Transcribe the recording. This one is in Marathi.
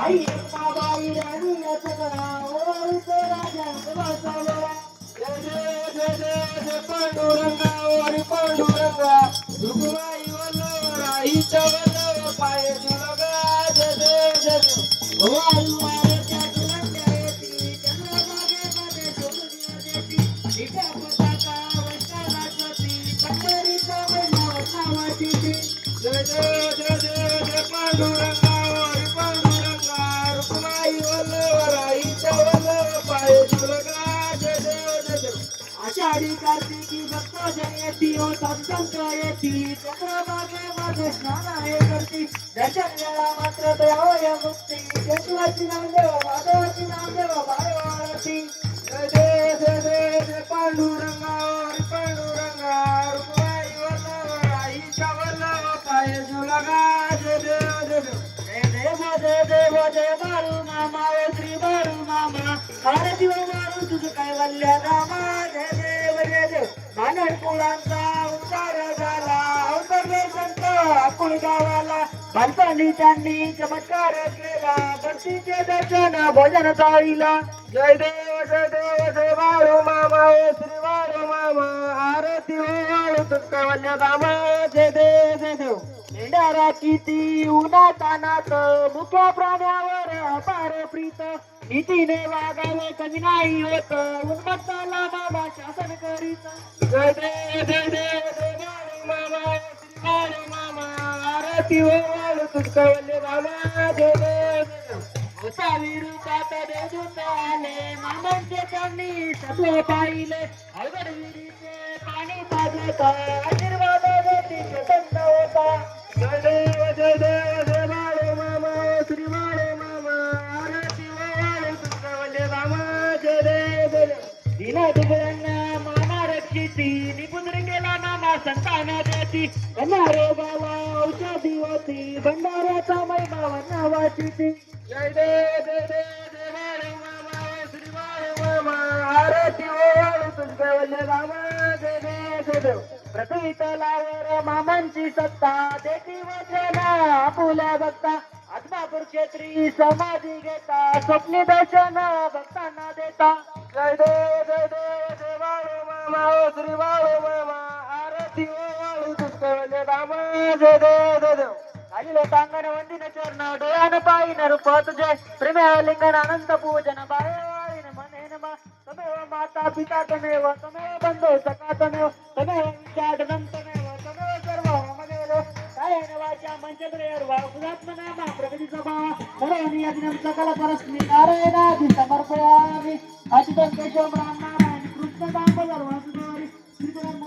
आई बाबाई राणी सगळा ओळख राजा बसवला जय जय जय जय जय पांडुरंगा हरी पांडुरंगा रुक्माई वल्लभ आईच्या वल्लभ पाय जुलगा जय जय जय जय भवानी मारेच्या जुलग्या येती चंद्रभागेमध्ये जोडून देती इटा पताका वैष्णवाची पंढरीचा वैष्णव नावाची जय जय जय जय जय पांडुरंगा हरी पांडुरंगा रुक्माई वल्लभ आईच्या वल्लभ पाय जुलगा जय जय जय जय आषाढी कार्तिकी भक्त जयती हो संत येती चंद्रभागेमध्ये स्नान आहे करती दर्शन वेळा मात्र दयावय मुक्ती केशवाची नामदेव माधवाची नामदेव बाळवाळती जय जय जय जय जय पांडुरंगा हरी पांडुरंगा रुक्माई वल्लभ आईच्या वल्लभ पाय जुलगा जय जय जय जय देव जय बाळू मामा श्री बाळू मामा भारती बाळू तुझं काय वल्ल्या रामा जय देव जय देव मानव कुळांचा उद्धार झाला अवतरले संत अकुळ गावाला बालपणी त्यांनी चमत्कार केला भक्तीचे दर्शन भोजन चाळीला जय देव जय बाळू मामा श्री बाळू मामा आरती बाळू तुझं वल्ल्या रामा जय देव जय देव मेंढ्या किती उन्हात अनाथ मुख्या प्राण्यावर अपार प्रीत नीतीने वागावे कमी नाही होत उन्मत्ताला बाबा शासन करीत जय देव जय देव जय बाळू मामा श्री बाळू मामा आरती वाळू तुझं वल्ले बाबा जय देव होता विरुद्धात देऊन आले मामांचे त्यांनी सत्व पाहिले अवघड विहिरीचे पाणी पाजत आशीर्वाद देती स्वतंत्र होता जय देव जय बाळू मामा श्री बाळू मामा आरती वाळू तुझं वल्ले मामा जय देव जय देव दिला दुबळ्यांना मामा रक्षिती निपुण गेला मामा संतान देती त्यांना रोगाला औषधी होती भंडाऱ्याचा महिमा वनावाची ती जय देव जय बाळू मामा श्री बाळू मामा आरती वाळू तुझं वल्ले मामा जय देव जय देव पृथ्वी तलावर मामांची सत्ता देती वचन आपुल्या भक्ता आत्मापूर क्षेत्री समाधी घेता स्वप्नी दर्शन भक्तांना देता जय देव जय बाळू मामा श्री बाळू मामा आरती वाळू तुझं वल्ले मामा जय देव जय देव खाली लोटांगण वंदिन चरण डोळ्यान पायीन रूप तुझे प्रेम लिंगन अनंत पूजन बाळवाळीन मनेन तमेव माता पिता तमेव बंधू सखा तमेव विचाटनं तमेव सर्व ममेव कायेन वाचा मंचद्रयर्वा उदात्मनामा प्रगती सभा सर्वाणि यज्ञं सकल परस्मै नारायणादि समर्पयामि अच्युतं केशवं रामनारायण कृष्ण दामोदर वासुदेव श्रीधरं